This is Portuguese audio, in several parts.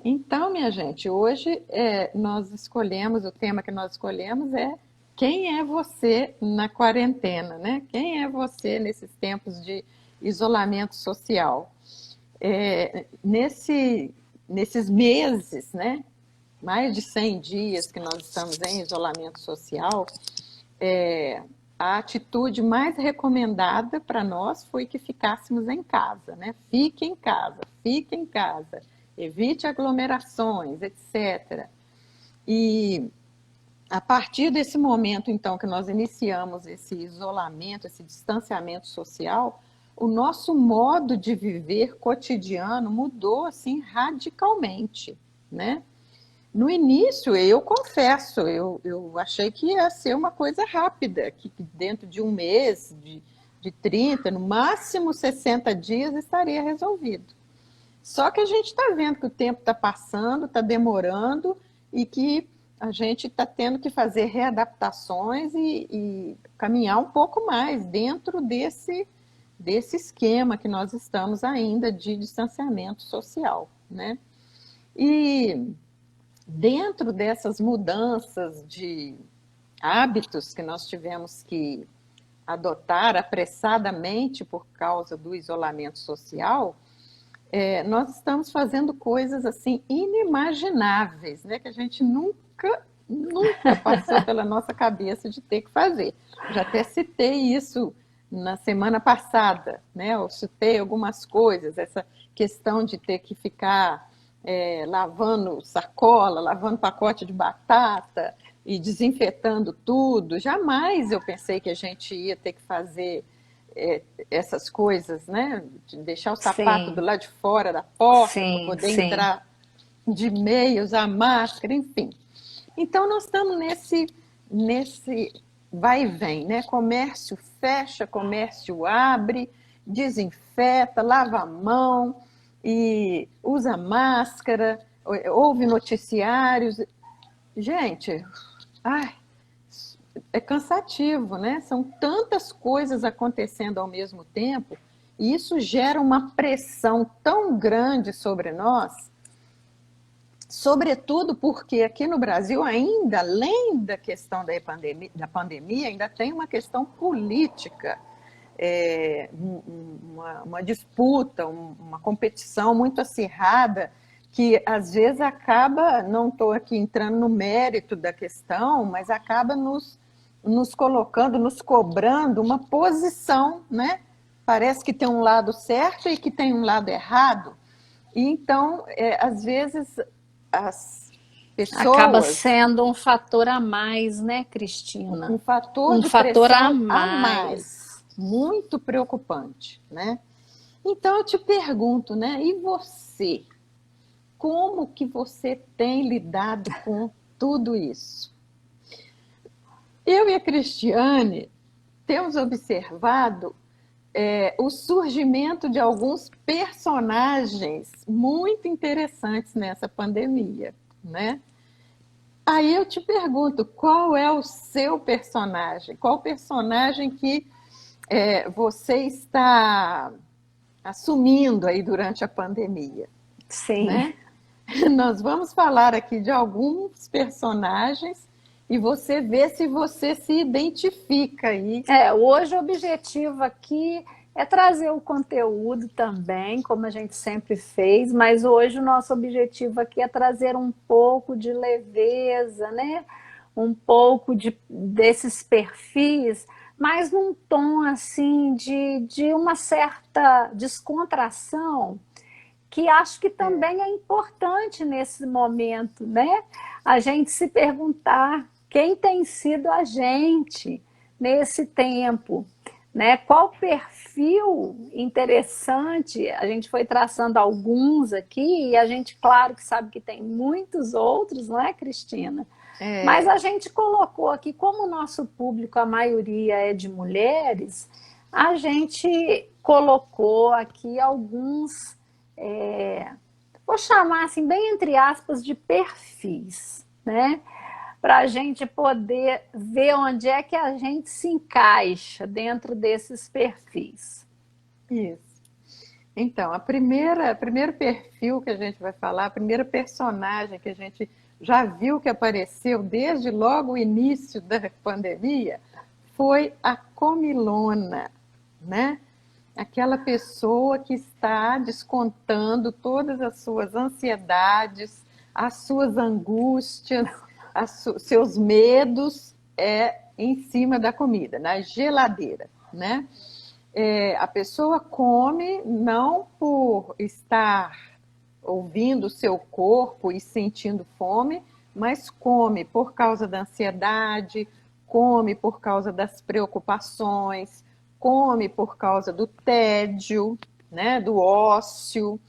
Então, minha gente, hoje nós escolhemos, o tema que nós escolhemos é quem é você na quarentena, né? Quem é você nesses tempos de isolamento social? Nesses meses, né? Mais de 100 dias que nós estamos em isolamento social, é, a atitude mais recomendada para nós foi que ficássemos em casa, né? Fique em casa, evite aglomerações, etc. E a partir desse momento, então, que nós iniciamos esse isolamento, esse distanciamento social, o nosso modo de viver cotidiano mudou assim radicalmente, né? No início, eu confesso, eu achei que ia ser uma coisa rápida, que dentro de um mês, de 30, no máximo 60 dias, estaria resolvido. Só que a gente está vendo que o tempo está passando, está demorando e que a gente está tendo que fazer readaptações e caminhar um pouco mais dentro desse esquema que nós estamos ainda de distanciamento social, né? E dentro dessas mudanças de hábitos que nós tivemos que adotar apressadamente por causa do isolamento social, nós estamos fazendo coisas assim inimagináveis, né? Que a gente nunca passou pela nossa cabeça de ter que fazer. Já até citei isso na semana passada, né? Eu citei algumas coisas, essa questão de ter que ficar lavando sacola, lavando pacote de batata e desinfetando tudo. Jamais eu pensei que a gente ia ter que fazer essas coisas, né? De deixar o sapato do Sim, lado de fora da porta para sim, poder sim. entrar de meia, usar máscara, enfim. Então nós estamos nesse vai e vem, né? Comércio fecha, comércio abre, desinfeta, lava a mão e usa máscara, ouve noticiários. Gente, ai, é cansativo, né? São tantas coisas acontecendo ao mesmo tempo, e isso gera uma pressão tão grande sobre nós, sobretudo porque aqui no Brasil, ainda, além da questão da pandemia, ainda tem uma questão política, uma disputa, uma competição muito acirrada, que às vezes acaba, não estou aqui entrando no mérito da questão, mas acaba nos colocando, nos cobrando uma posição, né? Parece que tem um lado certo e que tem um lado errado. E então, às vezes, as Acaba pessoas, sendo um fator a mais, né, Cristina? um fator Um de fator a pressão a mais, mais. muito preocupante, né? Então eu te pergunto, né? E você? Como que você tem lidado com tudo isso? Eu e a Cristiane temos observado o surgimento de alguns personagens muito interessantes nessa pandemia, né? Aí eu te pergunto, qual é o seu personagem? Qual personagem que você está assumindo aí durante a pandemia, Sim. né? Nós vamos falar aqui de alguns personagens e você vê se você se identifica aí. Hoje o objetivo aqui é trazer o conteúdo também, como a gente sempre fez, mas hoje o nosso objetivo aqui é trazer um pouco de leveza, né? Um pouco desses perfis, mas num tom assim de uma certa descontração, que acho que É, também é importante nesse momento, né? A gente se perguntar quem tem sido a gente nesse tempo, né? Qual perfil interessante, a gente foi traçando alguns aqui, e a gente, claro, que sabe que tem muitos outros, não é, Cristina? Mas é, a gente colocou aqui, como o nosso público, a maioria é de mulheres, a gente colocou aqui alguns, é, vou chamar assim, bem entre aspas, de perfis, né? Para a gente poder ver onde é que a gente se encaixa dentro desses perfis. isso. Então, primeiro perfil que a gente vai falar, a primeira personagem que a gente já viu que apareceu desde logo o início da pandemia, foi a comilona, né? Aquela pessoa que está descontando todas as suas ansiedades, as suas angústias, seus medos em cima da comida, na geladeira, né? A pessoa come não por estar ouvindo o seu corpo e sentindo fome, mas come por causa da ansiedade, come por causa das preocupações, come por causa do tédio, né, do ócio.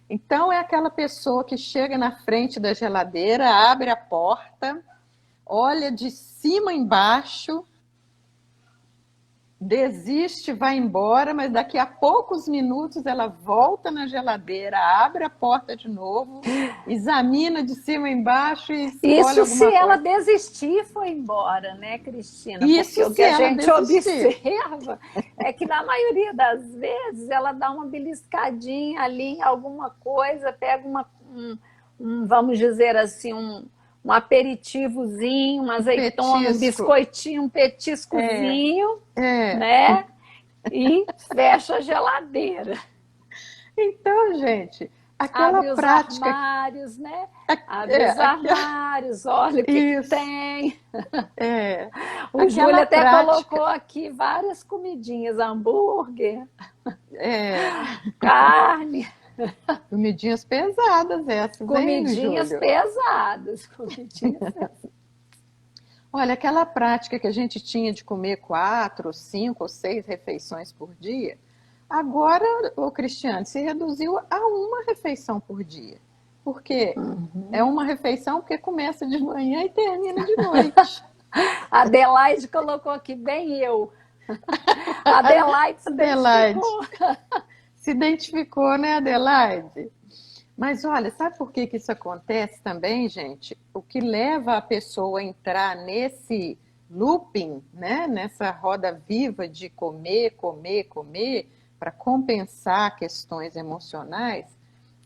Então é aquela pessoa que chega na frente da geladeira, abre a porta, olha de cima embaixo, desiste, vai embora, mas daqui a poucos minutos ela volta na geladeira, abre a porta de novo, examina de cima embaixo e escolhe Isso alguma se coisa. ela desistir e for embora, né, Cristina? Isso porque o se que a ela gente desistir. observa é que na maioria das vezes ela dá uma beliscadinha ali em alguma coisa, pega vamos dizer assim, um aperitivozinho, uma azeitona, um Petisco. biscoitinho, um petiscozinho, né? E fecha a geladeira. Então, gente, aquela abre os prática... armários, né? Abre os armários, olha o que tem. O Júlio até colocou aqui várias comidinhas, hambúrguer, carne. Comidinhas pesadas essas, comidinhas hein, pesadas. Comidinhas pesadas. Olha, aquela prática que a gente tinha de comer 4, 5 ou 6 refeições por dia, agora, Cristiane, se reduziu a uma refeição por dia. Por quê? É uma refeição porque começa de manhã e termina de noite. Adelaide colocou aqui, bem eu. Adelaide se identificou. Se identificou, né, Adelaide? Mas olha, sabe por que isso acontece também, gente? O que leva a pessoa a entrar nesse looping, né? Nessa roda viva de comer, comer, comer, para compensar questões emocionais,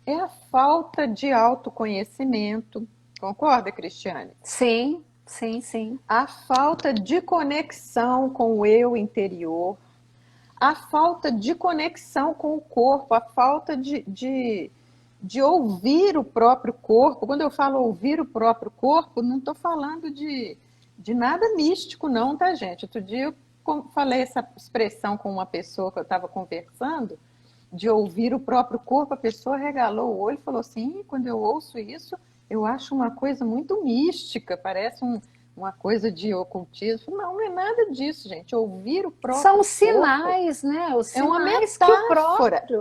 é a falta de autoconhecimento. Concorda, Cristiane? Sim, sim, sim. A falta de conexão com o eu interior, a falta de conexão com o corpo, a falta de ouvir o próprio corpo. Quando eu falo ouvir o próprio corpo, não estou falando de nada místico não, tá, gente? Outro dia eu falei essa expressão com uma pessoa que eu estava conversando, de ouvir o próprio corpo, a pessoa regalou o olho e falou assim, quando eu ouço isso, eu acho uma coisa muito mística, parece uma coisa de ocultismo. Não é nada disso, gente. Ouvir o próprio corpo... São sinais, né? Os sinais é uma metáfora. Que o próprio...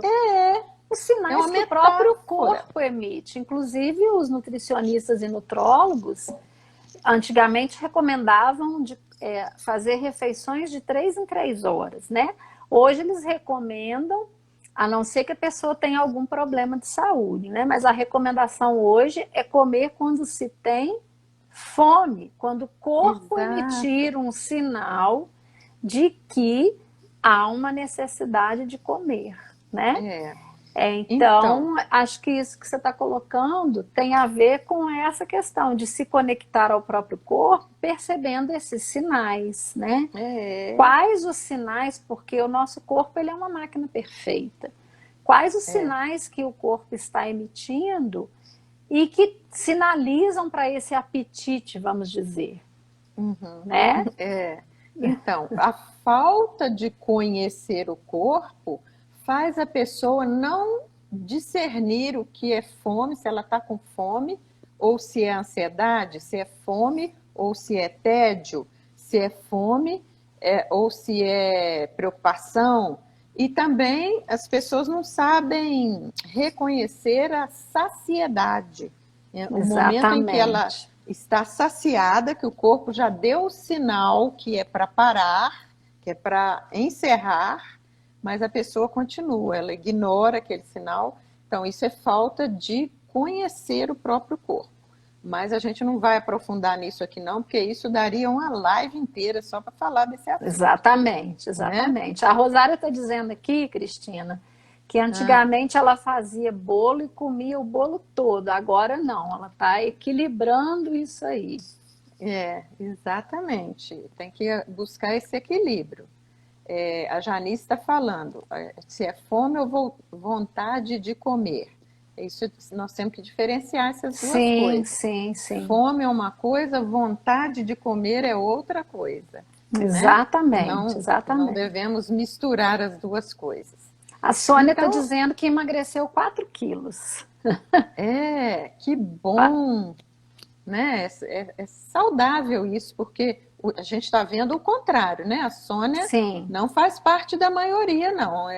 Os sinais que o próprio corpo emite. Inclusive, os nutricionistas e nutrólogos antigamente recomendavam fazer refeições de 3 em 3 horas, né? Hoje eles recomendam, a não ser que a pessoa tenha algum problema de saúde, né? Mas a recomendação hoje é comer quando se tem fome, quando o corpo emitir um sinal de que há uma necessidade de comer, né? Então, acho que isso que você está colocando tem a ver com essa questão de se conectar ao próprio corpo, percebendo esses sinais, né? Quais os sinais, porque o nosso corpo ele é uma máquina perfeita. Quais os sinais que o corpo está emitindo e que sinalizam para esse apetite, vamos dizer, né? Então, a falta de conhecer o corpo faz a pessoa não discernir o que é fome, se ela está com fome, ou se é ansiedade, se é fome, ou se é tédio, se é fome, ou se é preocupação. E também as pessoas não sabem reconhecer a saciedade. O momento em que ela está saciada, que o corpo já deu o sinal que é para parar, que é para encerrar, mas a pessoa continua, ela ignora aquele sinal. Então, isso é falta de conhecer o próprio corpo. Mas a gente não vai aprofundar nisso aqui não, porque isso daria uma live inteira só para falar desse assunto. Exatamente, exatamente. Né? A Rosária está dizendo aqui, Cristina, Que Ah, antigamente ela fazia bolo e comia o bolo todo, agora não, ela está equilibrando isso aí. exatamente. Tem que buscar esse equilíbrio. A Janice está falando, se é fome ou vontade de comer. Isso, nós temos que diferenciar essas duas Sim, coisas. sim, sim. Fome é uma coisa, vontade de comer é outra coisa, né? Exatamente, Não exatamente. devemos misturar as duas coisas. A Sônia está Então, dizendo que emagreceu 4 quilos. que bom, né? É saudável isso, porque a gente está vendo o contrário, né? A Sônia Sim, não faz parte da maioria, não.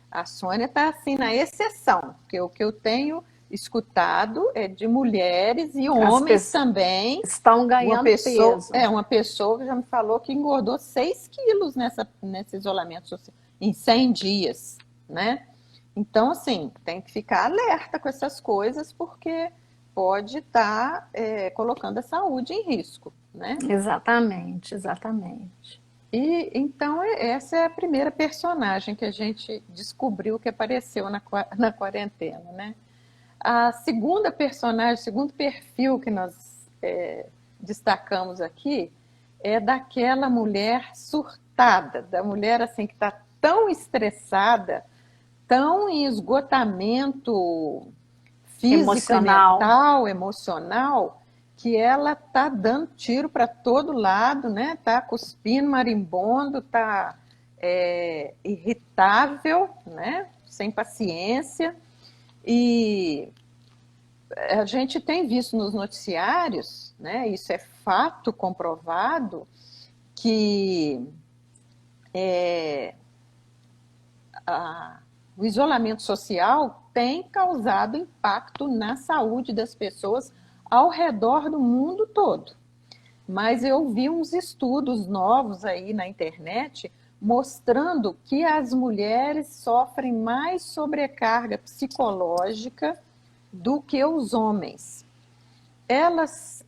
A Sônia está assim na exceção, porque o que eu tenho escutado é de mulheres e as homens pessoas também. estão ganhando peso. Uma pessoa já me falou que engordou 6 quilos nesse isolamento social, em 100 dias, né? Então, assim, tem que ficar alerta com essas coisas, porque pode estar colocando a saúde em risco, né? Exatamente, exatamente. E então essa é a primeira personagem que a gente descobriu que apareceu na quarentena, né? A segunda personagem, o segundo perfil que nós destacamos aqui é daquela mulher surtada, da mulher assim que está tão estressada, tão em esgotamento físico e Emocional. mental, emocional, que ela tá dando tiro para todo lado, né? Tá cuspindo marimbondo, tá irritável, né? Sem paciência. E a gente tem visto nos noticiários, né? Isso é fato comprovado, que a, o isolamento social tem causado impacto na saúde das pessoas ao redor do mundo todo. Mas eu vi uns estudos novos aí na internet mostrando que as mulheres sofrem mais sobrecarga psicológica do que os homens. Elas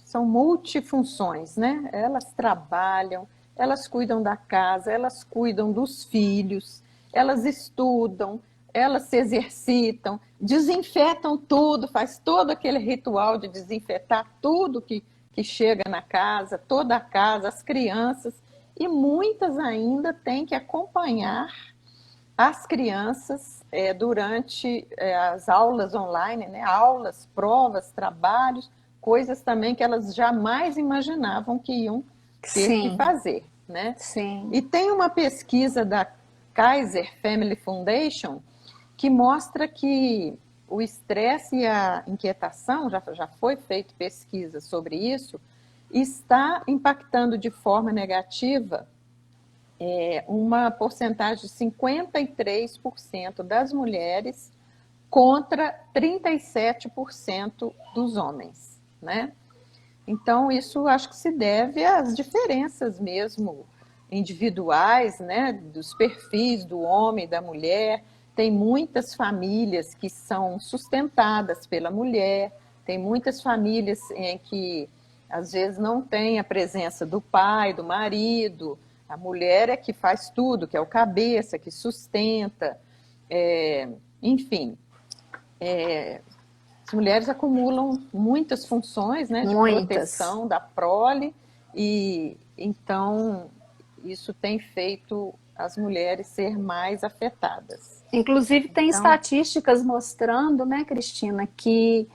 são multifunções, né? Elas trabalham, elas cuidam da casa, elas cuidam dos filhos, elas estudam, elas se exercitam, desinfetam tudo, faz todo aquele ritual de desinfetar tudo que chega na casa, toda a casa, as crianças, e muitas ainda têm que acompanhar as crianças durante as aulas online, né? Aulas, provas, trabalhos, coisas também que elas jamais imaginavam que iam ter que Sim, fazer, né? sim. E tem uma pesquisa da Kaiser Family Foundation que mostra que o estresse e a inquietação, já foi feita pesquisa sobre isso, está impactando de forma negativa uma porcentagem de 53% das mulheres contra 37% dos homens, né? Então, isso acho que se deve às diferenças mesmo individuais, né, dos perfis do homem e da mulher. Tem muitas famílias que são sustentadas pela mulher, tem muitas famílias em que às vezes não tem a presença do pai, do marido, a mulher é que faz tudo, que é o cabeça, que sustenta, enfim, as mulheres acumulam muitas funções, né, de Muitas. proteção da prole, e então isso tem feito as mulheres ser mais afetadas. Inclusive, tem Então, estatísticas mostrando, né, Cristina, que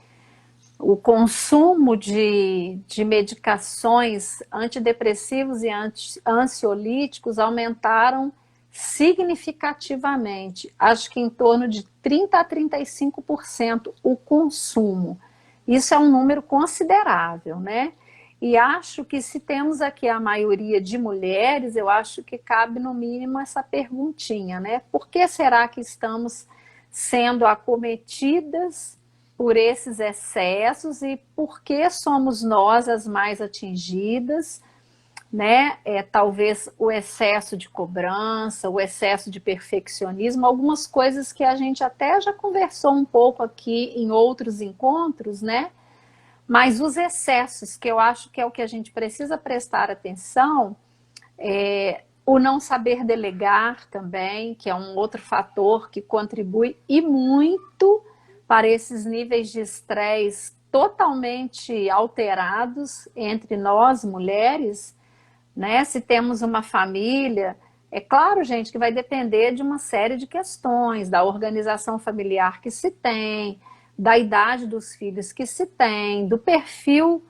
o consumo de medicações antidepressivos e ansiolíticos aumentaram significativamente, acho que em torno de 30 a 35% o consumo. Isso é um número considerável, né? E acho que se temos aqui a maioria de mulheres, eu acho que cabe no mínimo essa perguntinha, né? Por que será que estamos sendo acometidas por esses excessos e por que somos nós as mais atingidas, né? Talvez o excesso de cobrança, o excesso de perfeccionismo, algumas coisas que a gente até já conversou um pouco aqui em outros encontros, né? Mas os excessos, que eu acho que é o que a gente precisa prestar atenção, O não saber delegar também, que é um outro fator que contribui e muito para esses níveis de estresse totalmente alterados entre nós, mulheres, né? Se temos uma família, é claro, gente, que vai depender de uma série de questões, da organização familiar que se tem, da idade dos filhos que se tem, do perfil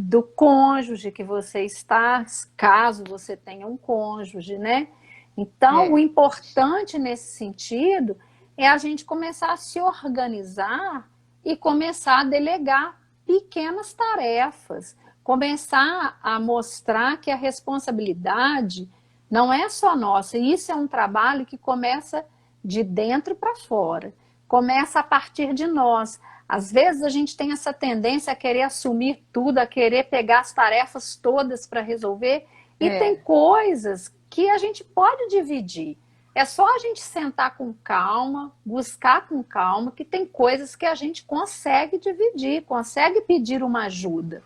do cônjuge que você está, caso você tenha um cônjuge, né? Então, o É, importante nesse sentido é a gente começar a se organizar e começar a delegar pequenas tarefas, começar a mostrar que a responsabilidade não é só nossa, e isso é um trabalho que começa de dentro para fora, começa a partir de nós. Às vezes a gente tem essa tendência a querer assumir tudo, a querer pegar as tarefas todas para resolver, e tem é, coisas que a gente pode dividir. É só a gente sentar com calma, buscar com calma, que tem coisas que a gente consegue dividir, consegue pedir uma ajuda.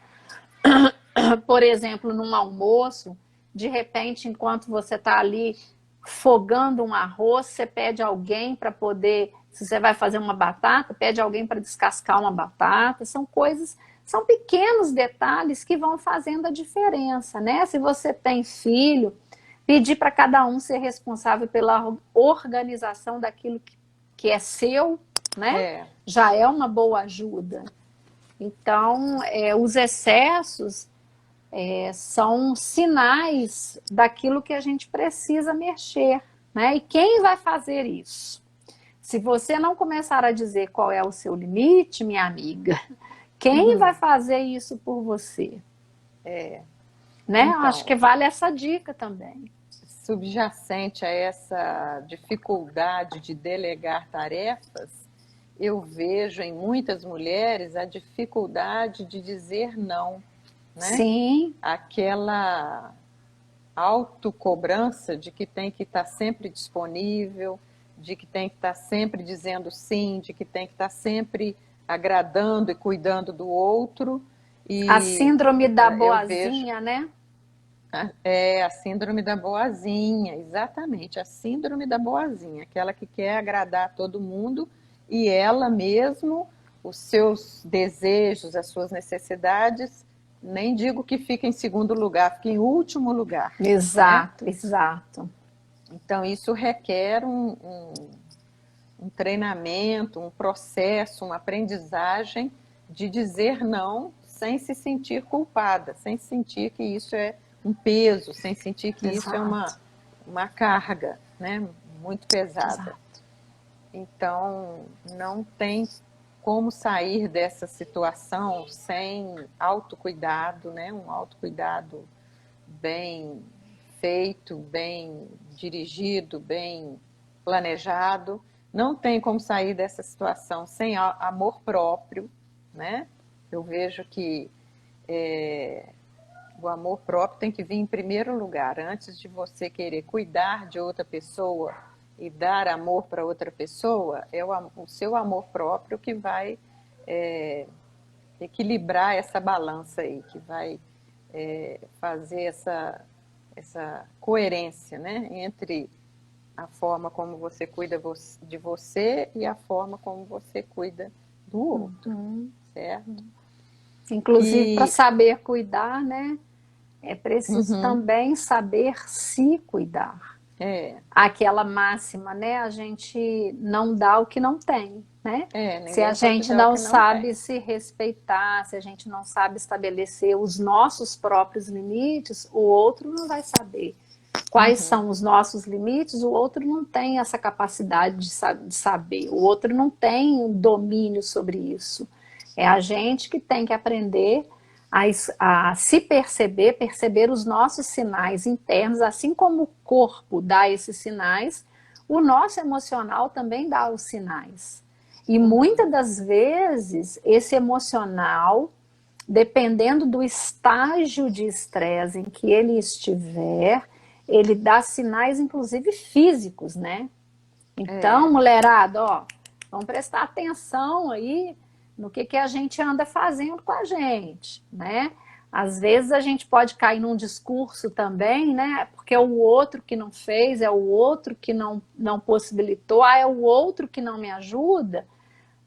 Por exemplo, num almoço, de repente, enquanto você está ali fogando um arroz, você pede alguém para poder, se você vai fazer uma batata, pede alguém para descascar uma batata. São coisas, são pequenos detalhes que vão fazendo a diferença, né? Se você tem filho, pedir para cada um ser responsável pela organização daquilo que é seu, né? é. Já é uma boa ajuda. Então, os excessos são sinais daquilo que a gente precisa mexer, né? E quem vai fazer isso? Se você não começar a dizer qual é o seu limite, minha amiga, quem vai Uhum. fazer isso por você? É. Né? Acho que Então, vale essa dica também. subjacente a essa dificuldade de delegar tarefas, eu vejo em muitas mulheres a dificuldade de dizer não, né? Sim, Aquela autocobrança de que tem que estar sempre disponível, de que tem que estar sempre dizendo sim, de que tem que estar sempre agradando e cuidando do outro. a E síndrome da eu vejo boazinha, né? a síndrome da boazinha, exatamente, a síndrome da boazinha, aquela que quer agradar todo mundo e ela mesmo, os seus desejos, as suas necessidades, nem digo que fica em segundo lugar, fica em último lugar, né? Exato, exato. Então, isso requer um treinamento, um processo, uma aprendizagem de dizer não sem se sentir culpada, sem sentir que isso é um peso, sem sentir que isso é Exato, uma carga, né, muito pesada. exato. Então, não tem como sair dessa situação sem autocuidado, né, um autocuidado bem feito, bem dirigido, bem planejado. Não tem como sair dessa situação sem amor próprio, né? Eu vejo que o amor próprio tem que vir em primeiro lugar. Antes de você querer cuidar de outra pessoa e dar amor para outra pessoa, é o seu amor próprio que vai equilibrar essa balança aí, que vai fazer essa coerência, né, entre a forma como você cuida de você e a forma como você cuida do outro, Uhum. certo? Inclusive, para E saber cuidar, né? É preciso uhum, também saber se cuidar. é, Aquela máxima, né? A gente não dá o que não tem, né? Se a ninguém pode gente dar o não que não sabe tem. se respeitar, se a gente não sabe estabelecer os nossos próprios limites, o outro não vai saber. Quais Uhum, são os nossos limites, o outro não tem essa capacidade de saber, o outro não tem um domínio sobre isso. É a gente que tem que aprender a se perceber, perceber os nossos sinais internos, assim como o corpo dá esses sinais, o nosso emocional também dá os sinais. E uhum, muitas das vezes, esse emocional, dependendo do estágio de estresse em que ele estiver, ele dá sinais, inclusive físicos, né? Então, é, mulherada, ó, vamos prestar atenção aí no que a gente anda fazendo com a gente, né? Às vezes a gente pode cair num discurso também, né? Porque é o outro que não fez, é o outro que não possibilitou, é o outro que não me ajuda.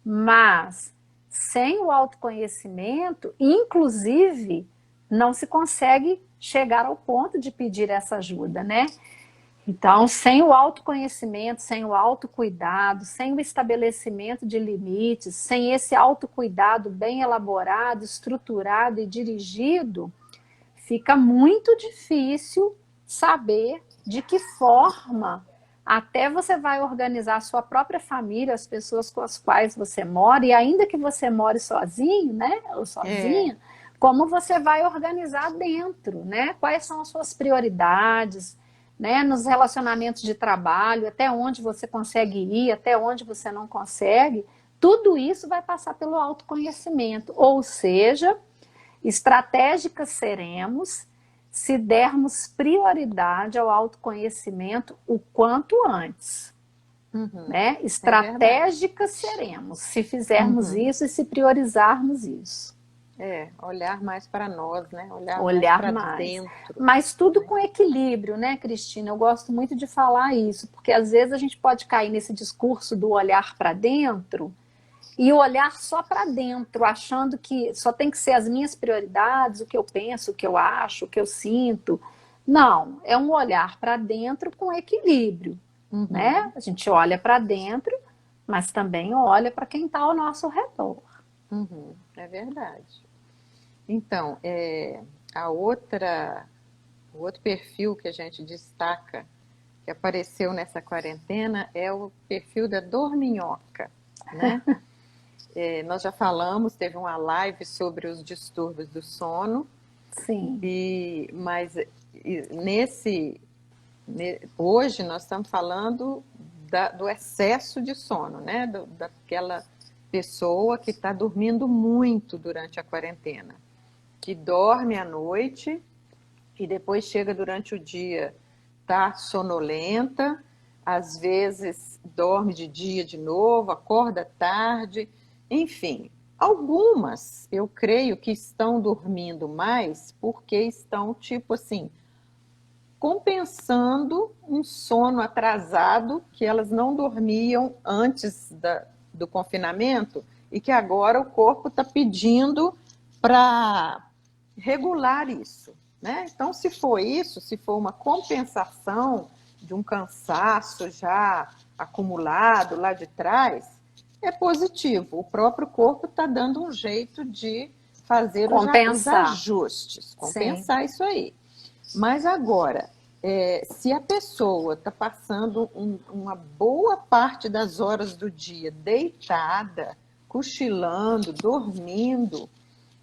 Mas sem o autoconhecimento, inclusive, não se consegue chegar ao ponto de pedir essa ajuda, né? Então, sem o autoconhecimento, sem o autocuidado, sem o estabelecimento de limites, sem esse autocuidado bem elaborado, estruturado e dirigido, fica muito difícil saber de que forma até você vai organizar a sua própria família, as pessoas com as quais você mora, e ainda que você more sozinho, né, ou É, sozinha, como você vai organizar dentro, né? Quais são as suas prioridades, né, nos relacionamentos de trabalho, até onde você consegue ir, até onde você não consegue. Tudo isso vai passar pelo autoconhecimento, ou seja, estratégicas seremos se dermos prioridade ao autoconhecimento o quanto antes. uhum, Né? é verdade. Estratégicas seremos se fizermos Uhum. isso e se priorizarmos isso. É, olhar mais para nós, né? Olhar mais Olhar para mais. dentro, Mas tudo né? com equilíbrio, né, Cristina? Eu gosto muito de falar isso, porque às vezes a gente pode cair nesse discurso do olhar para dentro e olhar só para dentro, achando que só tem que ser as minhas prioridades, o que eu penso, o que eu acho, o que eu sinto. Não, é um olhar para dentro com equilíbrio, né? Uhum, A gente olha para dentro, mas também olha para quem está ao nosso redor. uhum, é verdade. Então, a outra, o outro perfil que a gente destaca, que apareceu nessa quarentena, é o perfil da dorminhoca, né? Nós já falamos, teve uma live sobre os distúrbios do sono, Sim, mas hoje nós estamos falando do excesso de sono, né? Daquela pessoa que está dormindo muito durante a quarentena, que dorme à noite e depois chega durante o dia, tá sonolenta, às vezes dorme de dia de novo, acorda tarde, enfim. Algumas, eu creio que estão dormindo mais porque estão, tipo assim, compensando um sono atrasado que elas não dormiam antes do confinamento e que agora o corpo está pedindo para regular isso. Né? Então, se for isso, se for uma compensação de um cansaço já acumulado lá de trás, é positivo. O próprio corpo está dando um jeito de fazer os compensar. ajustes, Sim. compensar isso aí. Mas agora, se a pessoa está passando uma boa parte das horas do dia deitada, cochilando, dormindo,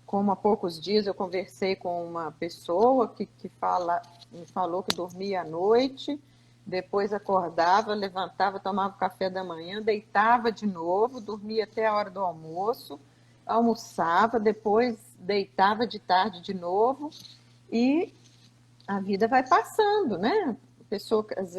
como há poucos dias eu conversei com uma pessoa me falou que dormia à noite, depois acordava, levantava, tomava café da manhã, deitava de novo, dormia até a hora do almoço, almoçava, depois deitava de tarde de novo e a vida vai passando, né?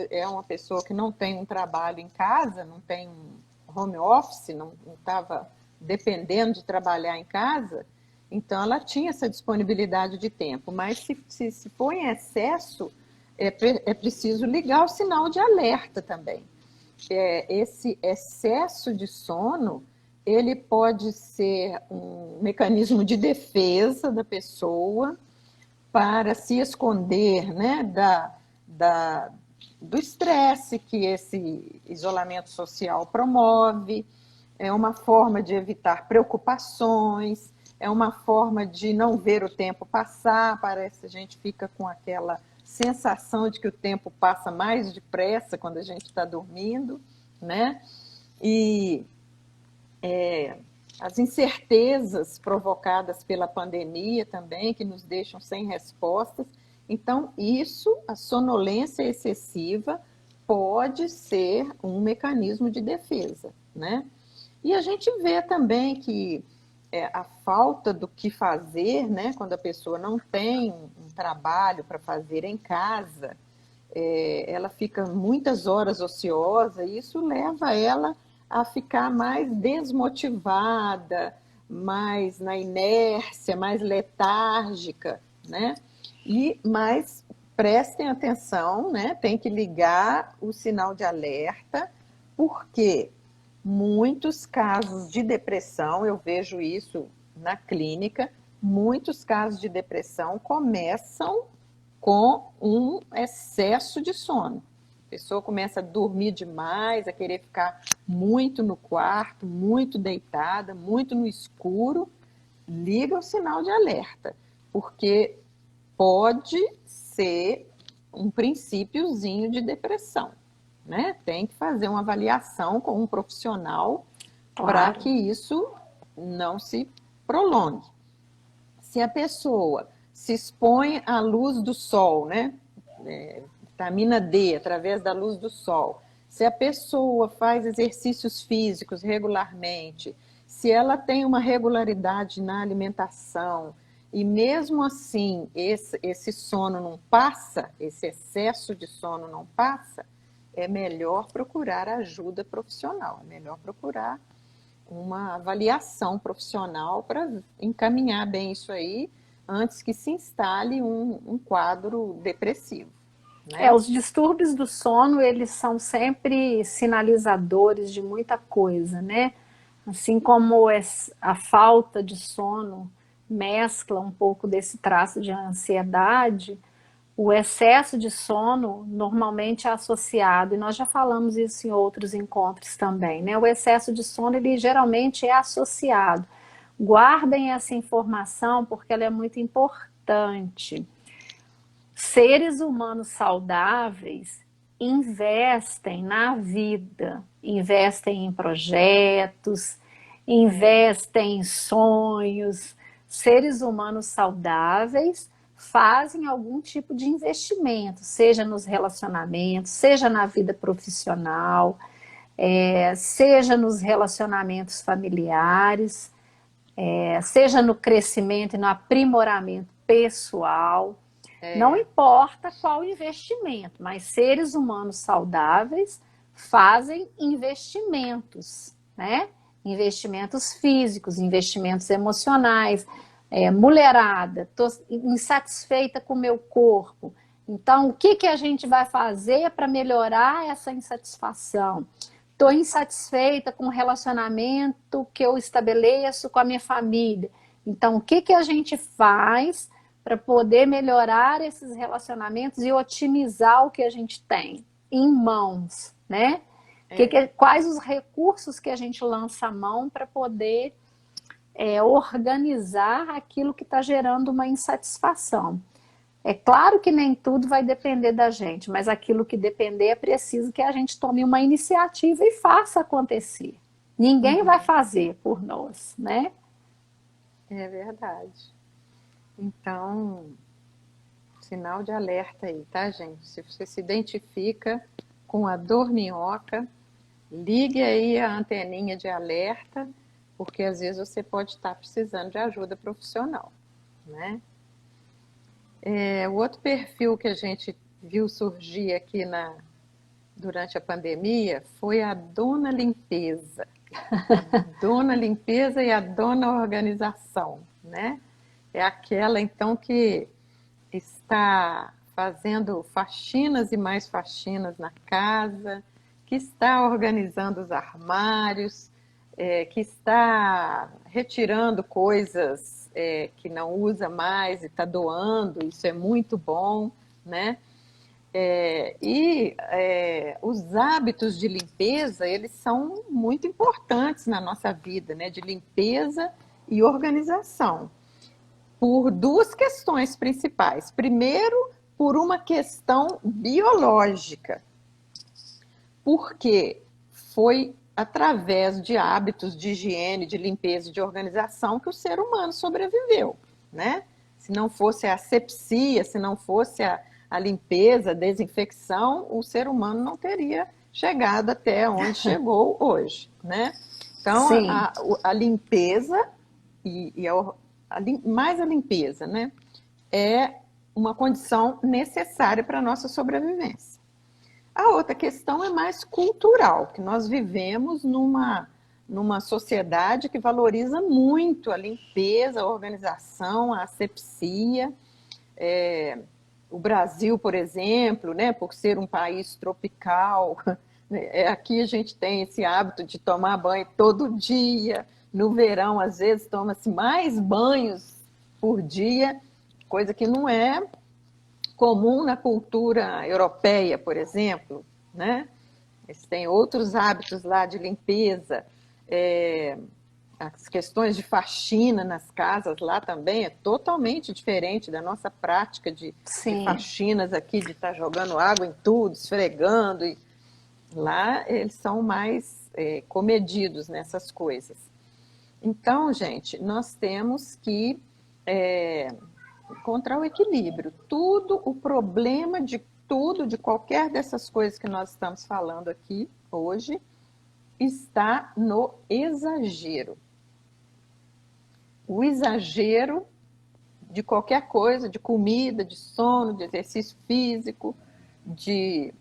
É uma pessoa que não tem um trabalho em casa, não tem um home office, não estava dependendo de trabalhar em casa, então ela tinha essa disponibilidade de tempo. Mas se for em excesso, é preciso ligar o sinal de alerta também. Esse excesso de sono, ele pode ser um mecanismo de defesa da pessoa para se esconder, né, do estresse que esse isolamento social promove, é uma forma de evitar preocupações, é uma forma de não ver o tempo passar, parece que a gente fica com aquela sensação de que o tempo passa mais depressa quando a gente está dormindo, né? E as incertezas provocadas pela pandemia também, que nos deixam sem respostas. Então, a sonolência excessiva, pode ser um mecanismo de defesa, né? E a gente vê também que a falta do que fazer, né, quando a pessoa não tem um trabalho para fazer em casa, ela fica muitas horas ociosa e isso leva ela a ficar mais desmotivada, mais na inércia, mais letárgica, né? Mas prestem atenção, né? Tem que ligar o sinal de alerta, porque muitos casos de depressão, eu vejo isso na clínica, muitos casos de depressão começam com um excesso de sono. A pessoa começa a dormir demais, a querer ficar muito no quarto, muito deitada, muito no escuro. Liga o sinal de alerta, porque pode ser um princípiozinho de depressão, né? Tem que fazer uma avaliação com um profissional para Claro. que isso não se prolongue. Se a pessoa se expõe à luz do sol, né? Vitamina D, através da luz do sol. Se a pessoa faz exercícios físicos regularmente, se ela tem uma regularidade na alimentação, e mesmo assim esse sono não passa, esse excesso de sono não passa, é melhor procurar ajuda profissional, é melhor procurar uma avaliação profissional para encaminhar bem isso aí antes que se instale um quadro depressivo, né? Os distúrbios do sono, eles são sempre sinalizadores de muita coisa, né? Assim como a falta de sono mescla um pouco desse traço de ansiedade, o excesso de sono normalmente é associado, e nós já falamos isso em outros encontros também, né? O excesso de sono, ele geralmente é associado. Guardem essa informação porque ela é muito importante. Seres humanos saudáveis investem na vida, investem em projetos, investem em sonhos. Seres humanos saudáveis fazem algum tipo de investimento, seja nos relacionamentos, seja na vida profissional, seja nos relacionamentos familiares, seja no crescimento e no aprimoramento pessoal. Não importa qual investimento, mas seres humanos saudáveis fazem investimentos, né? Investimentos físicos, investimentos emocionais. Mulherada, estou insatisfeita com o meu corpo. Então, o que a gente vai fazer para melhorar essa insatisfação? Estou insatisfeita com o relacionamento que eu estabeleço com a minha família. Então, o que a gente faz para poder melhorar esses relacionamentos e otimizar o que a gente tem em mãos, né? Quais os recursos que a gente lança a mão para poder organizar aquilo que está gerando uma insatisfação. É claro que nem tudo vai depender da gente, mas aquilo que depender é preciso que a gente tome uma iniciativa e faça acontecer. Ninguém vai fazer por nós, né? É verdade. Então, sinal de alerta aí, tá, gente? Se você se identifica com a dorminhoca, ligue aí a anteninha de alerta, porque às vezes você pode estar precisando de ajuda profissional, né? O outro perfil que a gente viu surgir aqui durante a pandemia foi a dona limpeza. A dona limpeza e a dona organização, né? É aquela, então, que está fazendo faxinas e mais faxinas na casa, que está organizando os armários, que está retirando coisas que não usa mais e está doando, isso é muito bom, né? Os hábitos de limpeza, eles são muito importantes na nossa vida, né? De limpeza e organização, por duas questões principais. Primeiro, por uma questão biológica, porque foi através de hábitos de higiene, de limpeza e de organização que o ser humano sobreviveu, né? Se não fosse a asepsia, se não fosse a limpeza, a desinfecção, o ser humano não teria chegado até onde chegou hoje, né? Então, a limpeza mais a limpeza, né? É uma condição necessária para a nossa sobrevivência. A outra questão é mais cultural, que nós vivemos numa numa sociedade que valoriza muito a limpeza, a organização, a asepsia. O Brasil, por exemplo, né, por ser um país tropical, aqui a gente tem esse hábito de tomar banho todo dia. No verão, às vezes, toma-se mais banhos por dia, coisa que não é comum na cultura europeia, por exemplo, né? Eles têm outros hábitos lá de limpeza, as questões de faxina nas casas lá também é totalmente diferente da nossa prática de faxinas aqui, de estar jogando água em tudo, esfregando. E lá eles são mais comedidos nessas coisas. Então, gente, nós temos que encontrar o equilíbrio. O problema de tudo, de qualquer dessas coisas que nós estamos falando aqui hoje, está no exagero. O exagero de qualquer coisa, de comida, de sono, de exercício físico, de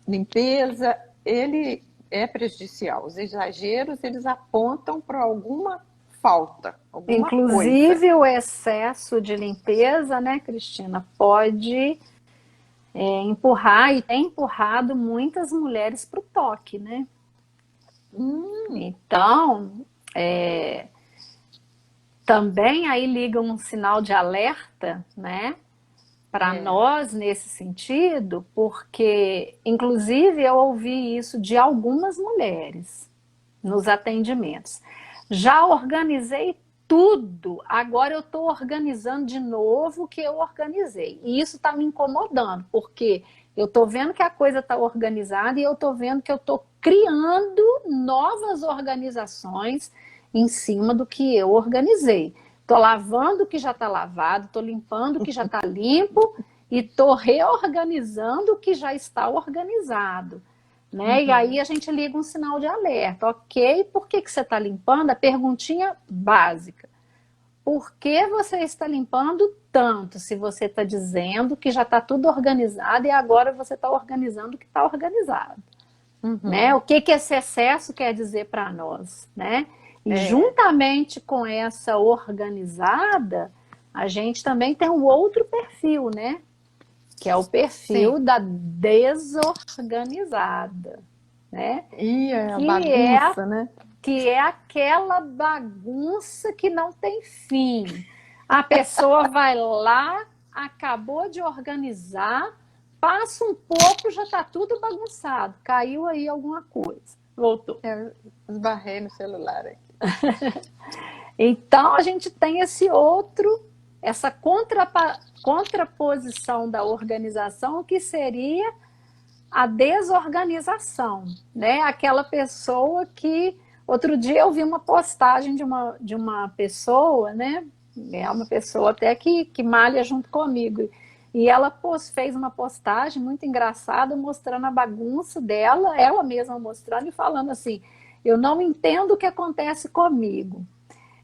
limpeza, ele é prejudicial. Os exageros, eles apontam para alguma falta, alguma Inclusive, coisa. o excesso de limpeza, né, Cristina, pode empurrar e tem empurrado muitas mulheres para o toque, né? Então, também aí liga um sinal de alerta, né, para nós nesse sentido, porque, inclusive, eu ouvi isso de algumas mulheres nos atendimentos. Já organizei tudo, agora eu estou organizando de novo o que eu organizei. E isso está me incomodando, porque eu estou vendo que a coisa está organizada e eu estou vendo que eu estou criando novas organizações em cima do que eu organizei. Estou lavando o que já está lavado, estou limpando o que já está limpo e estou reorganizando o que já está organizado. Né? E aí a gente liga um sinal de alerta. Ok, por que você está limpando? A perguntinha básica. Por que você está limpando tanto se você está dizendo que já está tudo organizado e agora você está organizando o que está organizado? Né? O que esse excesso quer dizer para nós? Né? E juntamente com essa organizada, a gente também tem um outro perfil, né? Que é o perfil da desorganizada, né? E a bagunça, né? Que é aquela bagunça que não tem fim. A pessoa vai lá, acabou de organizar, passa um pouco, já está tudo bagunçado. Caiu aí alguma coisa. Voltou. Esbarrei no celular aqui. Então, a gente tem essa contraposição da organização, que seria a desorganização, né? Aquela pessoa que... Outro dia eu vi uma postagem de uma pessoa, né? É uma pessoa até que malha junto comigo. E ela fez uma postagem muito engraçada, mostrando a bagunça dela, ela mesma mostrando e falando assim: eu não entendo o que acontece comigo.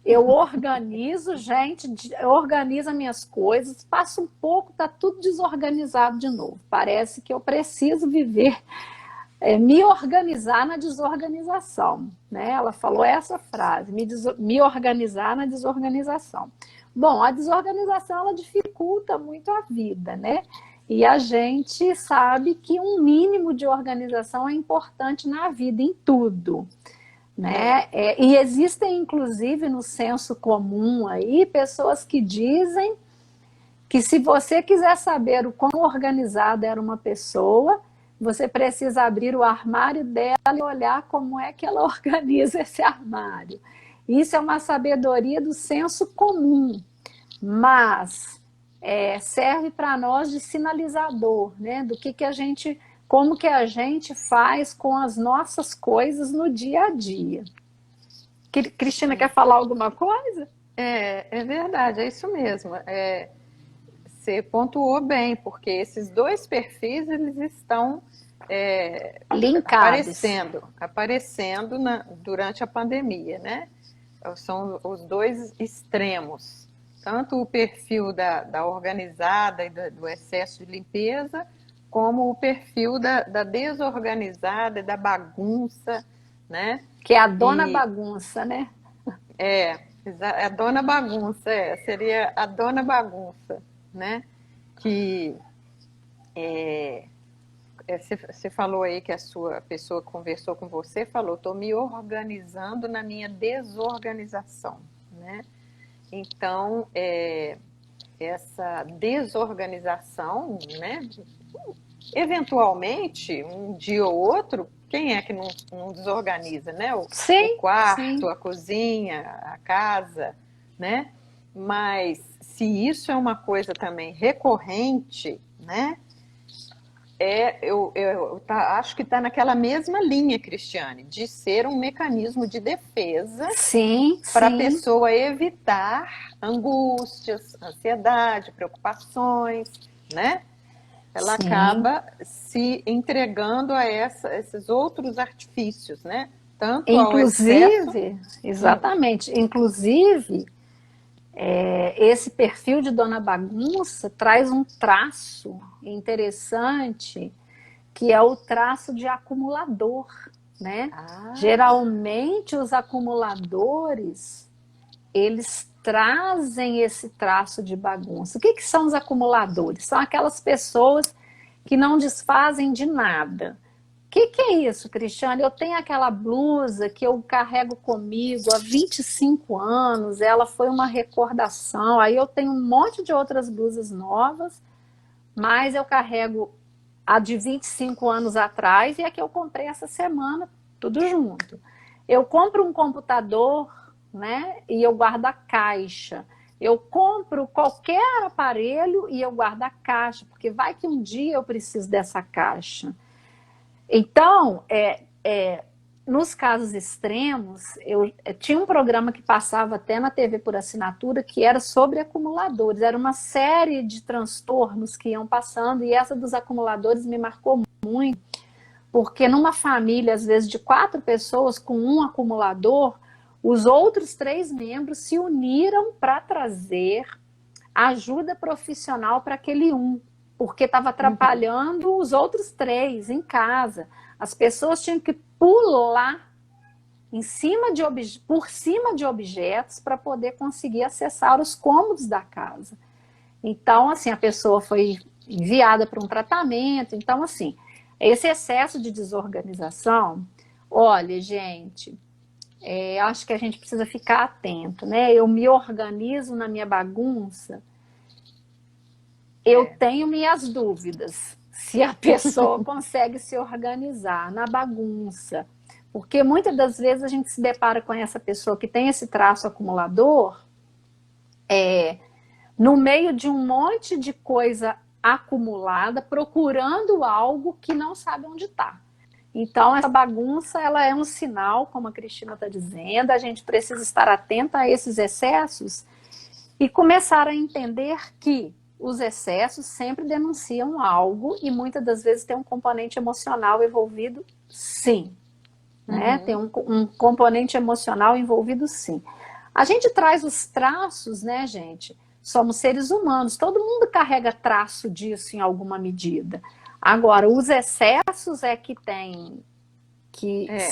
Eu organizo, gente, eu organizo as minhas coisas, passa um pouco, tá tudo desorganizado de novo. Parece que eu preciso me organizar na desorganização. Né? Ela falou essa frase, me organizar na desorganização. Bom, a desorganização, ela dificulta muito a vida, né? E a gente sabe que um mínimo de organização é importante na vida, em tudo. Né? E existem, inclusive, no senso comum aí, pessoas que dizem que se você quiser saber o quão organizada era uma pessoa, você precisa abrir o armário dela e olhar como é que ela organiza esse armário. Isso é uma sabedoria do senso comum, mas serve para nós de sinalizador, né? Do que a gente... Como que a gente faz com as nossas coisas no dia a dia. Cristina, quer falar alguma coisa? É verdade, é isso mesmo. Você pontuou bem, porque esses dois perfis, eles estão linkados, aparecendo durante a pandemia, né? São os dois extremos. Tanto o perfil da organizada e do excesso de limpeza, como o perfil da desorganizada e da bagunça, né? Que é a dona E bagunça, né? a dona bagunça, seria a dona bagunça, né? Que você falou aí que a sua pessoa que conversou com você falou, estou me organizando na minha desorganização, né? Então, essa desorganização, né? Eventualmente, um dia ou outro, quem é que não desorganiza, né? O Sim, quarto, sim. a cozinha, a casa, né? Mas se isso é uma coisa também recorrente, né? Acho que está naquela mesma linha, Cristiane, de ser um mecanismo de defesa Sim, para a sim, pessoa evitar angústias, ansiedade, preocupações, né? Ela sim. acaba se entregando a esses outros artifícios, né? Tanto ao excesso. Inclusive, exatamente, inclusive, esse perfil de dona bagunça traz um traço interessante, que é o traço de acumulador, né? Ah, Geralmente os acumuladores, eles trazem esse traço de bagunça. O que são os acumuladores? São aquelas pessoas que não desfazem de nada. O que é isso, Cristiane? Eu tenho aquela blusa que eu carrego comigo há 25 anos, ela foi uma recordação. Aí eu tenho um monte de outras blusas novas, mas eu carrego a de 25 anos atrás e a que eu comprei essa semana, tudo junto. Eu compro um computador, né, e eu guardo a caixa. Eu compro qualquer aparelho e eu guardo a caixa, porque vai que um dia eu preciso dessa caixa. Então, nos casos extremos, eu tinha um programa que passava até na TV por assinatura que era sobre acumuladores. Era uma série de transtornos que iam passando e essa dos acumuladores me marcou muito, porque numa família, às vezes, de 4 pessoas com um acumulador, os outros 3 membros se uniram para trazer ajuda profissional para aquele um, porque estava uhum. atrapalhando os outros 3 em casa. As pessoas tinham que pular por cima de objetos para poder conseguir acessar os cômodos da casa. Então, assim, a pessoa foi enviada para um tratamento. Então, assim, esse excesso de desorganização, olha, gente, acho que a gente precisa ficar atento, né? Eu me organizo na minha bagunça, eu É, tenho minhas dúvidas se a pessoa consegue se organizar na bagunça. Porque muitas das vezes a gente se depara com essa pessoa que tem esse traço acumulador no meio de um monte de coisa acumulada, procurando algo que não sabe onde está. Então, essa bagunça, ela é um sinal, como a Cristina está dizendo, a gente precisa estar atenta a esses excessos e começar a entender que os excessos sempre denunciam algo e muitas das vezes tem um componente emocional envolvido, sim. Né? Tem uhum. um componente emocional envolvido, sim. A gente traz os traços, né, gente? Somos seres humanos, todo mundo carrega traço disso em alguma medida. Agora, os excessos é que É,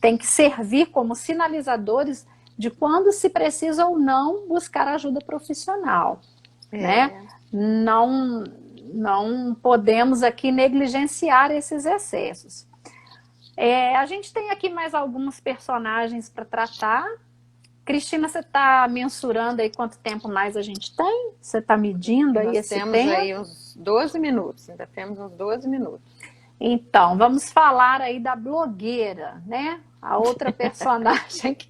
tem que servir como sinalizadores de quando se precisa ou não buscar ajuda profissional, né? é. Não, não podemos aqui negligenciar esses excessos. A gente tem aqui mais alguns personagens para tratar. Cristina, você está mensurando aí quanto tempo mais a gente tem? Você está medindo aí Nós esse temos tempo? aí uns 12 minutos, ainda temos uns 12 minutos. Então, vamos falar aí da blogueira, né? A outra personagem que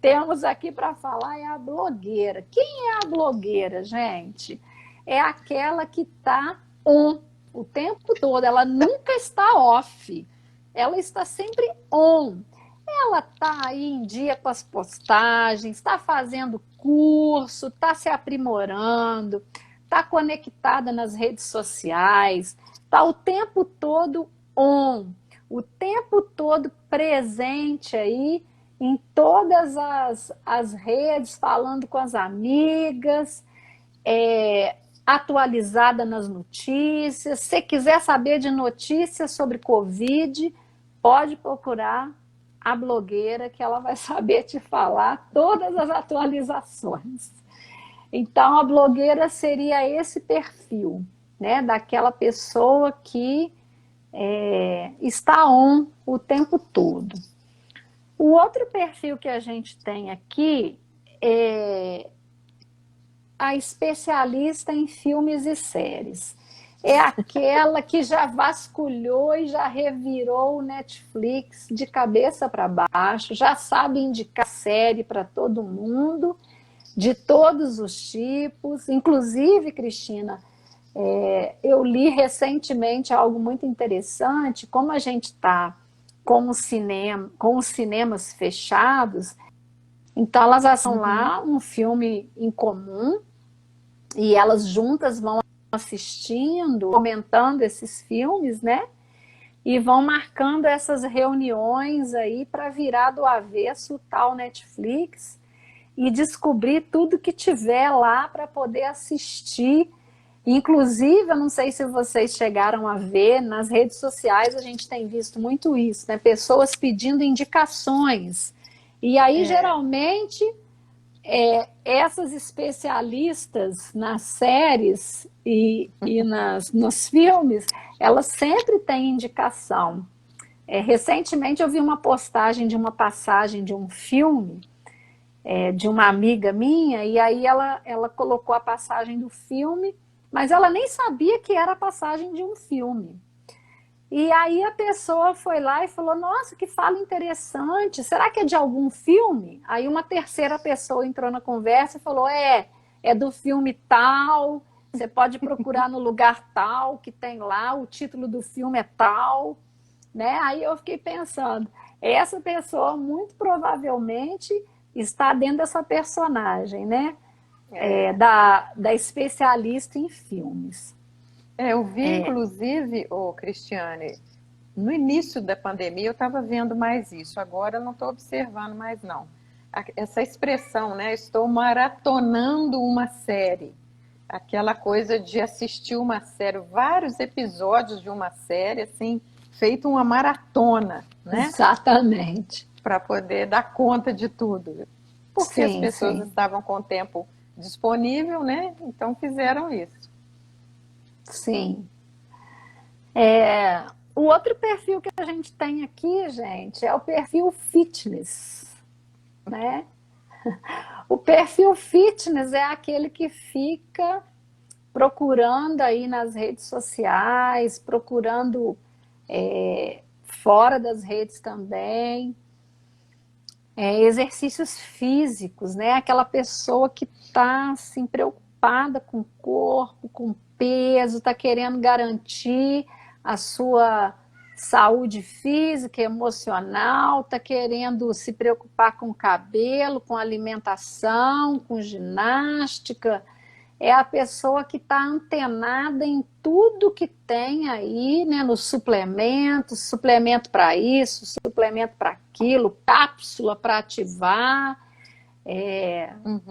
temos aqui para falar é a blogueira. Quem é a blogueira, gente? É aquela que está on o tempo todo, ela nunca está off, ela está sempre on. Ela está aí em dia com as postagens, está fazendo curso, está se aprimorando, está conectada nas redes sociais, está o tempo todo on, o tempo todo presente aí em todas as redes, falando com as amigas, atualizada nas notícias. Se quiser saber de notícias sobre Covid, pode procurar a blogueira, que ela vai saber te falar todas as atualizações. Então, a blogueira seria esse perfil, né? Daquela pessoa que está on o tempo todo. O outro perfil que a gente tem aqui é a especialista em filmes e séries. É aquela que já vasculhou e já revirou o Netflix de cabeça para baixo, já sabe indicar série para todo mundo, de todos os tipos. Inclusive, Cristina, eu li recentemente algo muito interessante, como a gente está com os cinemas fechados, então elas acham lá um filme em comum e elas juntas vão assistindo, comentando esses filmes, né? E vão marcando essas reuniões aí para virar do avesso o tal Netflix e descobrir tudo que tiver lá para poder assistir. Inclusive, eu não sei se vocês chegaram a ver, nas redes sociais a gente tem visto muito isso, né? Pessoas pedindo indicações. E aí, geralmente, essas especialistas nas séries e nos filmes, elas sempre têm indicação. Recentemente eu vi uma postagem de uma passagem de um filme, de uma amiga minha, e aí ela colocou a passagem do filme, mas ela nem sabia que era a passagem de um filme. E aí a pessoa foi lá e falou, nossa, que fala interessante, será que é de algum filme? Aí uma terceira pessoa entrou na conversa e falou, é do filme tal, você pode procurar no lugar tal, que tem lá, o título do filme é tal, né? Aí eu fiquei pensando, essa pessoa muito provavelmente está dentro dessa personagem, né? Da especialista em filmes. Eu vi, inclusive, Cristiane, no início da pandemia eu estava vendo mais isso, agora eu não estou observando mais não. Essa expressão, né? Estou maratonando uma série. Aquela coisa de assistir uma série, vários episódios de uma série, assim, feito uma maratona, né? Exatamente. Para poder dar conta de tudo. Porque as pessoas estavam com o tempo disponível, né? Então fizeram isso. Sim. O outro perfil que a gente tem aqui, gente, é o perfil fitness, né? O perfil fitness é aquele que fica procurando aí nas redes sociais, procurando fora das redes também, exercícios físicos, né? Aquela pessoa que está assim, preocupada com o corpo, com o peso, está querendo garantir a sua saúde física, emocional, está querendo se preocupar com o cabelo, com alimentação, com ginástica. É a pessoa que está antenada em tudo que tem aí, né, nos suplementos, suplemento para isso, suplemento para aquilo, cápsula para ativar,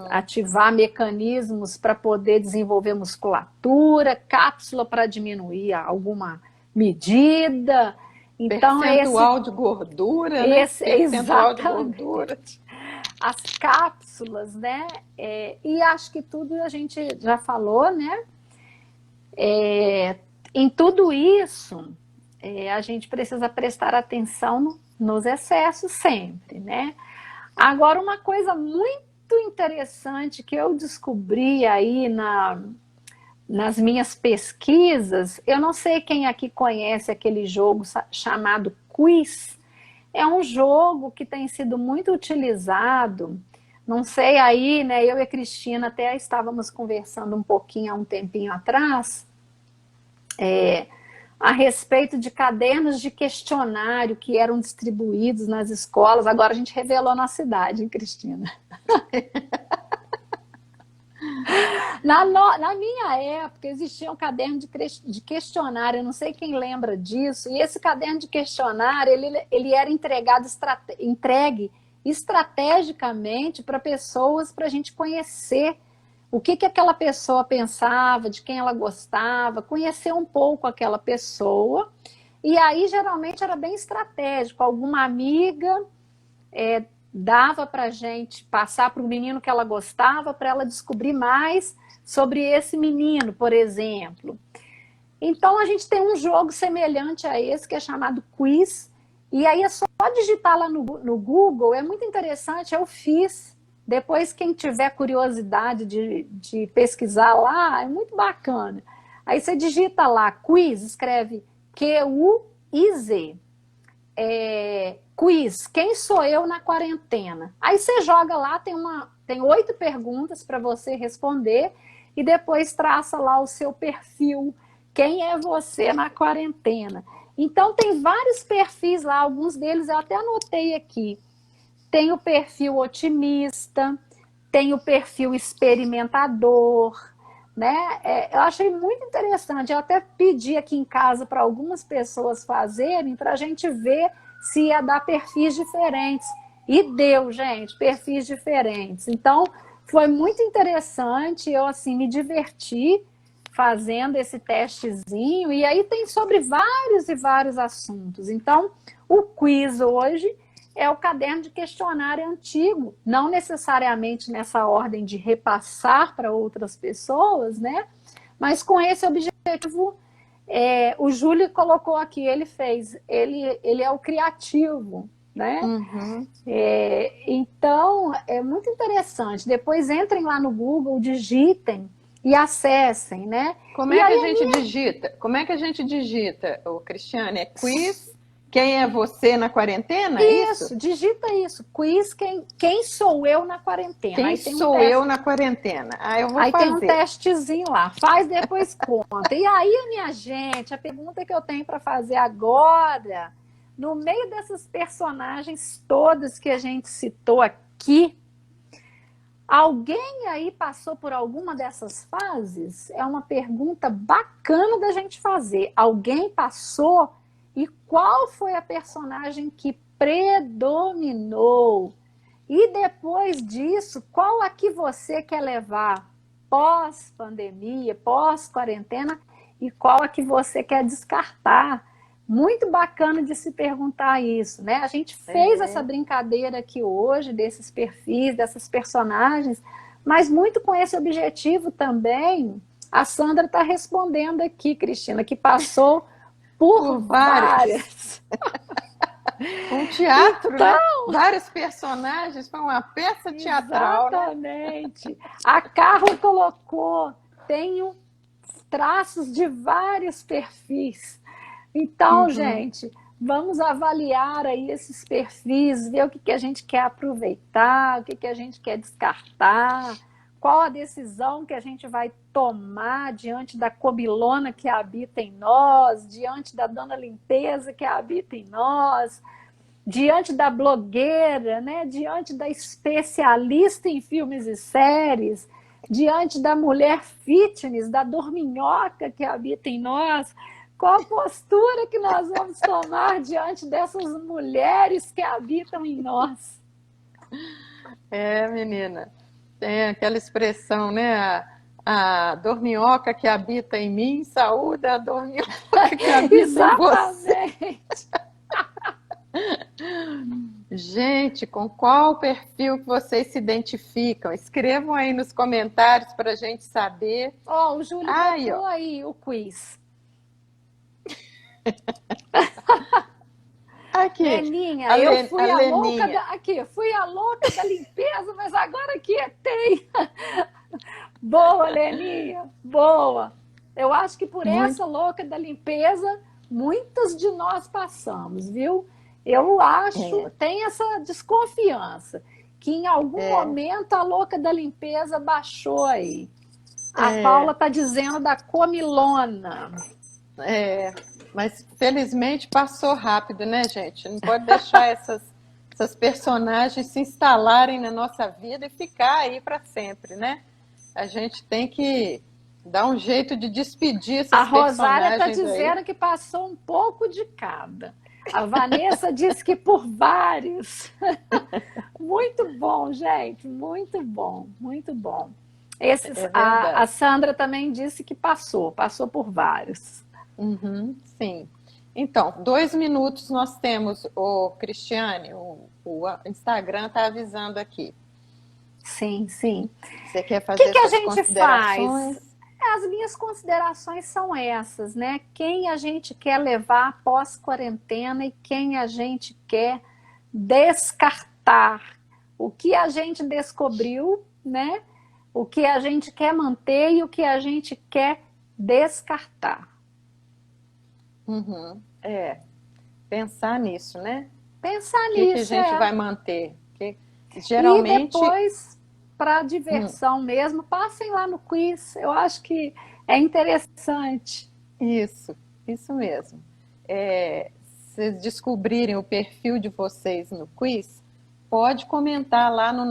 ativar mecanismos para poder desenvolver musculatura, cápsula para diminuir alguma medida. Então, percentual de gordura, né? Percentual de gordura. As cápsulas, né? E acho que tudo a gente já falou, né? Em tudo isso, a gente precisa prestar atenção nos excessos sempre, né? Agora, uma coisa muito interessante que eu descobri aí nas minhas pesquisas, eu não sei quem aqui conhece aquele jogo chamado Quiz. É um jogo que tem sido muito utilizado, não sei aí, né? Eu e a Cristina até estávamos conversando um pouquinho há um tempinho atrás, a respeito de cadernos de questionário que eram distribuídos nas escolas. Agora a gente revelou na cidade, hein, Cristina? Na minha época existia um caderno de questionário, eu não sei quem lembra disso, e esse caderno de questionário ele era entregue estrategicamente para pessoas, para a gente conhecer o que aquela pessoa pensava, de quem ela gostava, conhecer um pouco aquela pessoa. E aí geralmente era bem estratégico, alguma amiga dava para a gente passar para o menino que ela gostava, para ela descobrir mais sobre esse menino, por exemplo. Então, a gente tem um jogo semelhante a esse, que é chamado quiz, e aí é só digitar lá no Google, é muito interessante, eu fiz. Depois, quem tiver curiosidade de pesquisar lá, é muito bacana. Aí você digita lá, quiz, escreve Q-U-I-Z. Quiz, quem sou eu na quarentena? Aí você joga lá, tem 8 perguntas para você responder, e depois traça lá o seu perfil. Quem é você na quarentena? Então, tem vários perfis lá, alguns deles eu até anotei aqui. Tem o perfil otimista, tem o perfil experimentador, né? Eu achei muito interessante. Eu até pedi aqui em casa para algumas pessoas fazerem, para a gente ver se ia dar perfis diferentes. E deu, gente, perfis diferentes. Então, foi muito interessante. Eu, assim, me diverti fazendo esse testezinho, e aí tem sobre vários e vários assuntos. Então, o quiz hoje é o caderno de questionário antigo, não necessariamente nessa ordem de repassar para outras pessoas, né? Mas com esse objetivo, o Júlio colocou aqui, ele é o criativo, né? Uhum. Então, é muito interessante. Depois entrem lá no Google, digitem e acessem, né? Como E é que a aí, gente digita? Como é que a gente digita, Cristiane? É quiz? Quem é você na quarentena? É isso? digita isso. Quiz, quem sou eu na quarentena? Quem Aí tem um sou teste. eu na quarentena? Ah, eu vou Aí tem um fazer. testezinho lá, faz depois conta. E aí, minha gente, a pergunta que eu tenho para fazer agora, no meio dessas personagens todas que a gente citou aqui, alguém aí passou por alguma dessas fases? É uma pergunta bacana da gente fazer. Alguém passou? E qual foi a personagem que predominou? E depois disso, qual a que você quer levar pós-pandemia, pós-quarentena, e qual a que você quer descartar? Muito bacana de se perguntar isso, né? A gente fez essa brincadeira aqui hoje, desses perfis, dessas personagens, mas muito com esse objetivo também. A Sandra está respondendo aqui, Cristina, que passou por várias. Um teatro, então, né? Vários personagens, foi uma peça teatral, exatamente. Né? A Carla colocou, tenho traços de vários perfis. Então, gente, vamos avaliar aí esses perfis, ver o que a gente quer aproveitar, o que a gente quer descartar, qual a decisão que a gente vai tomar diante da cobilona que habita em nós, diante da dona limpeza que habita em nós, diante da blogueira, né? Diante da especialista em filmes e séries, diante da mulher fitness, da dorminhoca que habita em nós. Qual a postura que nós vamos tomar diante dessas mulheres que habitam em nós? Menina, tem aquela expressão, né? A dorminhoca que habita em mim saúda a dorminhoca que habita em você. Exatamente. Gente, com qual perfil que vocês se identificam? Escrevam aí nos comentários para a gente saber. O Júlio botou aí o quiz. Aqui, Leninha, eu fui a louca fui a louca da limpeza, mas agora quietei. Boa, Leninha, boa. Eu acho que por essa louca da limpeza, muitas de nós passamos, viu? Eu acho, tem essa desconfiança, que em algum momento a louca da limpeza baixou aí. A Paula está dizendo da comilona. Mas felizmente passou rápido, né, gente? Não pode deixar essas personagens se instalarem na nossa vida e ficar aí para sempre, né? A gente tem que dar um jeito de despedir esses personagens. A Rosária está dizendo que passou um pouco de cada. A Vanessa disse que por vários. Muito bom, gente, muito bom, muito bom. A Sandra também disse que passou por vários. Sim. Então, 2 minutos nós temos, o Cristiane, o Instagram está avisando aqui. Sim, sim. Você quer O que fazer que a suas gente faz? considerações? As minhas considerações são essas, né? Quem a gente quer levar pós-quarentena e quem a gente quer descartar. O que a gente descobriu, né? O que a gente quer manter e o que a gente quer descartar. É, pensar nisso, né? Pensar O que que a nisso, gente é. vai manter? E Geralmente, depois, para hum, diversão mesmo, passem lá no quiz. Eu acho que é interessante. isso mesmo. É, se vocês descobrirem o perfil de vocês no quiz, pode comentar lá no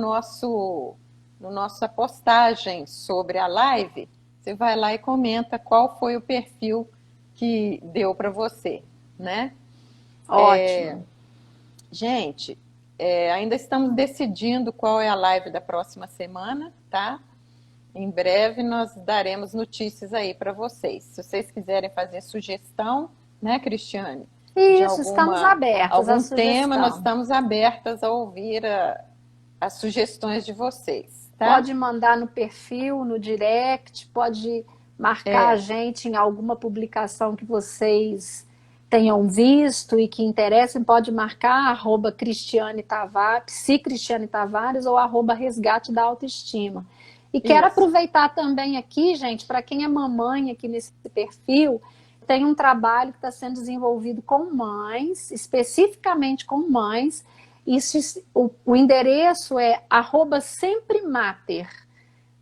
nossa postagem sobre a live. Você vai lá e comenta qual foi o perfil que deu para você, né? Ótimo. Gente, ainda estamos decidindo qual é a live da próxima semana, tá? Em breve nós daremos notícias aí para vocês. Se vocês quiserem fazer sugestão, né, Cristiane, de Isso, estamos abertos à algum tema, nós sugestão. estamos abertas a ouvir as sugestões de vocês, tá? Pode mandar no perfil, no direct, pode marcar a gente em alguma publicação que vocês tenham visto e que interessem, pode marcar Cristiane Tavares, se Cristiane Tavares ou Resgate da Autoestima. E quero Isso, aproveitar também aqui, gente, para quem é mamãe aqui nesse perfil, tem um trabalho que está sendo desenvolvido com mães, especificamente com mães. Isso, o endereço é @sempremater,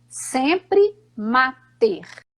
sempre mater.